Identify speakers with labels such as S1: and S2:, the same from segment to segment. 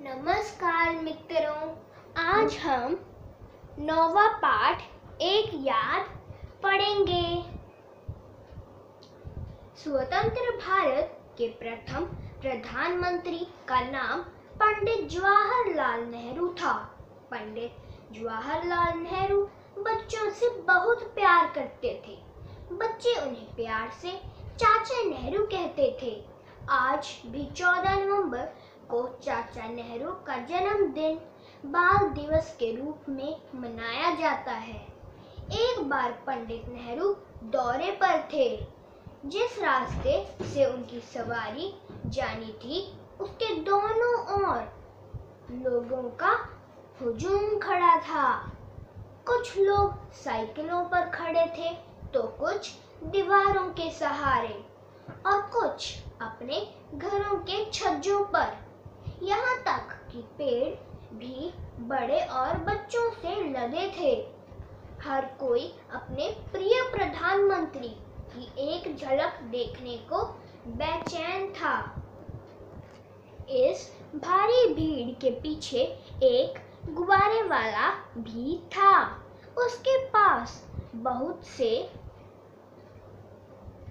S1: नमस्कार मित्रों, आज हम नौवां पाठ एक याद पढ़ेंगे। स्वतंत्र भारत के प्रथम प्रधानमंत्री का नाम पंडित जवाहरलाल नेहरू था। पंडित जवाहरलाल नेहरू बच्चों से बहुत प्यार करते थे। बच्चे उन्हें प्यार से चाचा नेहरू कहते थे। आज भी 14 नवंबर को चाचा नेहरू का जन्मदिन बाल दिवस के रूप में मनाया जाता है। एक बार पंडित नेहरू दौरे पर थे। जिस रास्ते से उनकी सवारी जानी थी, उसके दोनों ओर लोगों का हुजूम खड़ा था। कुछ लोग साइकिलों पर खड़े थे तो कुछ दीवारों के सहारे और कुछ अपने घरों के छज्जों पर। यहाँ तक कि पेड़ भी बड़े और बच्चों से लदे थे। हर कोई अपने प्रिय प्रधानमंत्री की एक झलक देखने को बेचैन था। इस भारी भीड़ के पीछे एक गुब्बारे वाला भी था। उसके पास बहुत से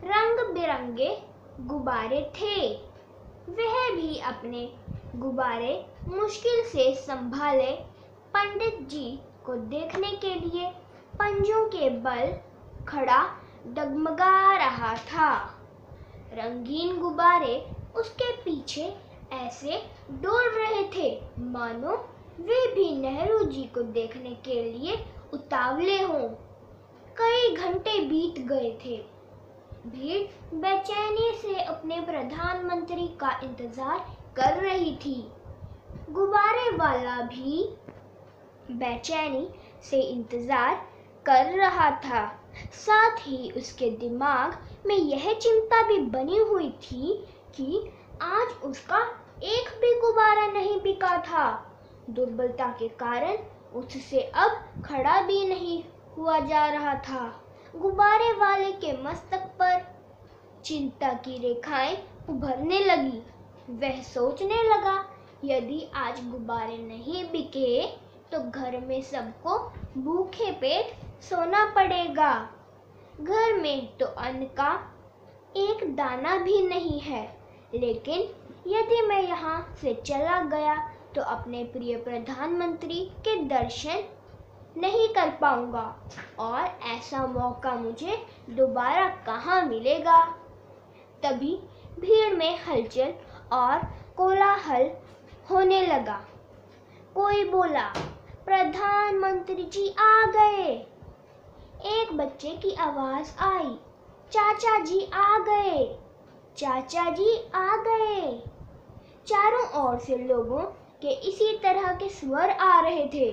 S1: रंग बिरंगे गुब्बारे थे। वह भी अपने गुब्बारे मुश्किल से संभाले पंडित जी को देखने के लिए पंजों के बल खड़ा डगमगा रहा था। रंगीन गुब्बारे उसके पीछे ऐसे डोल रहे थे मानो वे भी नेहरू जी को देखने के लिए उतावले हों। कई घंटे बीत गए थे। भीड़ बेचैनी से अपने प्रधानमंत्री का इंतजार कर रही थी। गुब्बारे वाला भी बेचैनी से इंतजार कर रहा था। साथ ही उसके दिमाग में यह चिंता भी बनी हुई थी कि आज उसका एक भी गुब्बारा नहीं बिका था। दुर्बलता के कारण उससे अब खड़ा भी नहीं हुआ जा रहा था। गुब्बारे वाले के मस्तक पर चिंता की रेखाएं उभरने लगी। वह सोचने लगा, यदि आज गुब्बारे नहीं बिके तो घर में सबको भूखे पेट सोना पड़ेगा। घर में तो अन्न का एक दाना भी नहीं है, लेकिन यदि मैं यहाँ से चला गया तो अपने प्रिय प्रधानमंत्री के दर्शन नहीं कर पाऊंगा और ऐसा मौका मुझे दोबारा कहाँ मिलेगा। तभी भीड़ में हलचल और कोलाहल होने लगा। कोई बोला, प्रधानमंत्री जी आ गए। एक बच्चे की आवाज आई, चाचा जी आ गए, चाचा जी आ गए। चारों ओर से लोगों के इसी तरह के स्वर आ रहे थे।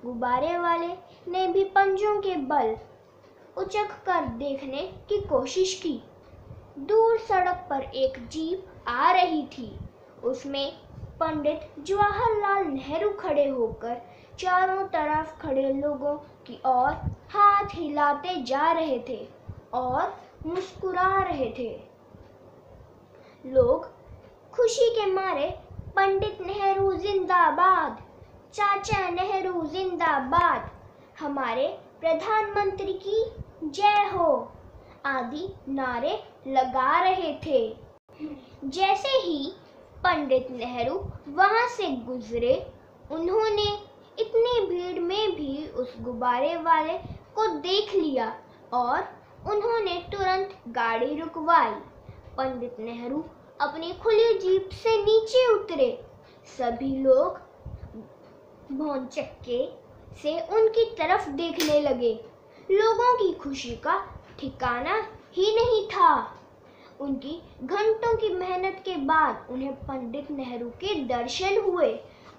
S1: गुब्बारे वाले ने भी पंजों के बल उचक कर देखने की कोशिश की। दूर सड़क पर एक जीप आ रही थी। उसमें पंडित जवाहरलाल नेहरू खड़े होकर चारों तरफ खड़े लोगों की ओर हाथ हिलाते जा रहे थे और मुस्कुरा रहे थे। लोग खुशी के मारे पंडित नेहरू जिंदाबाद, चाचा नेहरू जिंदाबाद, हमारे प्रधानमंत्री की जय हो आदि नारे लगा रहे थे। जैसे ही पंडित नेहरू वहां से गुजरे, उन्होंने इतनी भीड़ में भी उस गुब्बारे वाले को देख लिया और उन्होंने तुरंत गाड़ी रुकवाई। पंडित नेहरू अपनी खुली जीप से नीचे उतरे। सभी लोग भौंचक्के से उनकी तरफ देखने लगे। लोगों की खुशी का ठिकाना ही नहीं था। उनकी घंटों की मेहनत के बाद उन्हें पंडित नेहरू के दर्शन हुए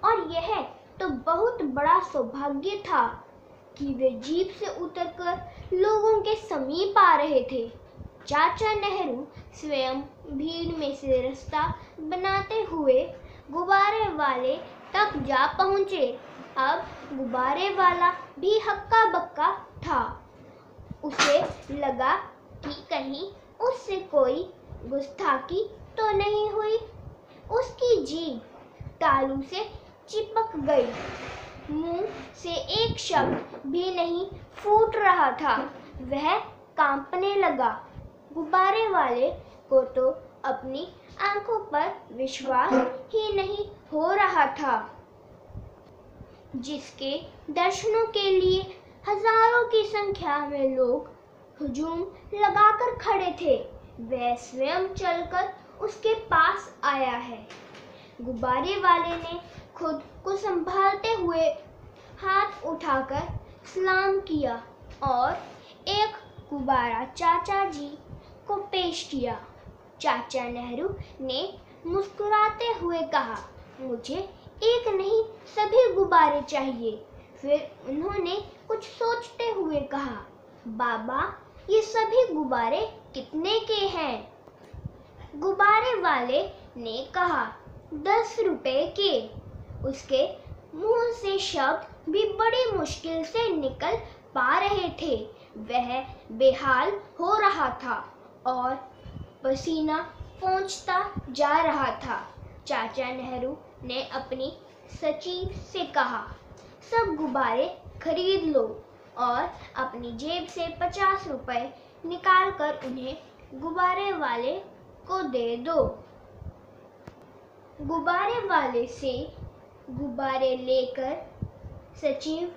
S1: और यह तो बहुत बड़ा सौभाग्य था कि वे जीप से उतरकर लोगों के समीप आ रहे थे। चाचा नेहरू स्वयं भीड़ में से रास्ता बनाते हुए गुब्बारे वाले तक जा पहुंचे। अब गुब्बारे वाला भी हक्का बक्का था। उसे लगा कि कहीं उससे कोई गुस्ताखी तो नहीं हुई। उसकी जीभ तालू से चिपक गई। मुंह से एक शब्द भी नहीं फूट रहा था। वह कांपने लगा। गुब्बारे वाले को तो अपनी आंखों पर विश्वास ही नहीं हो रहा था, जिसके दर्शनों के लिए हजारों की संख्या में लोग हुजूम लगाकर खड़े थे। वह स्वयं चलकर उसके पास आया है। गुब्बारे वाले ने खुद को संभालते हुए हाथ उठाकर सलाम किया और एक गुब्बारा चाचा जी को पेश किया। चाचा नेहरू ने मुस्कुराते हुए कहा, मुझे एक नहीं सभी गुब्बारे चाहिए। फिर उन्होंने कुछ सोचते हुए कहा, बाबा ये सभी गुब्बारे कितने के हैं? गुब्बारे वाले ने कहा, 10 रुपए के। उसके मुंह से शब्द भी बड़ी मुश्किल से निकल पा रहे थे। वह बेहाल हो रहा था और पसीना पोंछता जा रहा था। चाचा नेहरू ने अपनी सचिव से कहा, सब गुब्बारे खरीद लो और अपनी जेब से 50 रुपए निकालकर उन्हें गुब्बारे वाले को दे दो। गुब्बारे वाले से गुब्बारे लेकर सचिव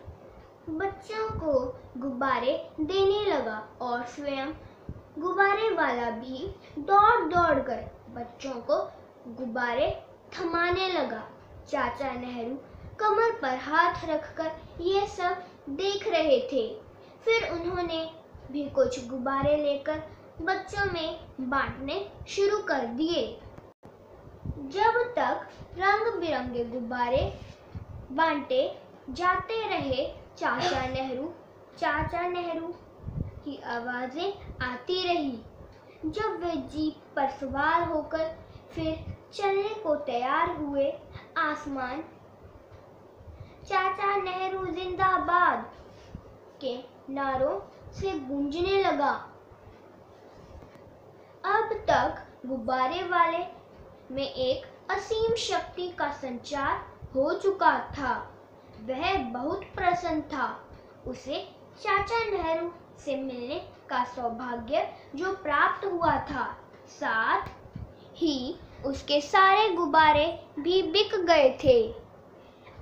S1: बच्चों को गुब्बारे देने लगा और स्वयं गुब्बारे वाला भी दौड़ दौड़ कर बच्चों को गुब्बारे थमाने लगा। चाचा नेहरू कमर पर हाथ रखकर यह सब देख रहे थे। फिर उन्होंने भी कुछ गुब्बारे लेकर बच्चों में बांटने शुरू कर दिए। जब तक रंग बिरंगे गुब्बारे बांटे जाते रहे, चाचा नेहरू की आवाजें आती रही। जब वे जीप पर सवार होकर फिर चलने को तैयार हुए, आसमान चाचा नेहरू जिंदाबाद के नारों से गूंजने लगा। अब तक गुब्बारे वाले में एक असीम शक्ति का संचार हो चुका था। वह बहुत प्रसन्न था। उसे चाचा नेहरू से मिलने का सौभाग्य जो प्राप्त हुआ था, साथ ही उसके सारे गुब्बारे भी बिक गए थे।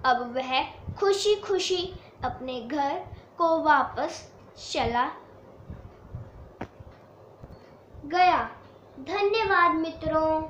S1: अब वह खुशी खुशी अपने घर को वापस चला गया। धन्यवाद मित्रों।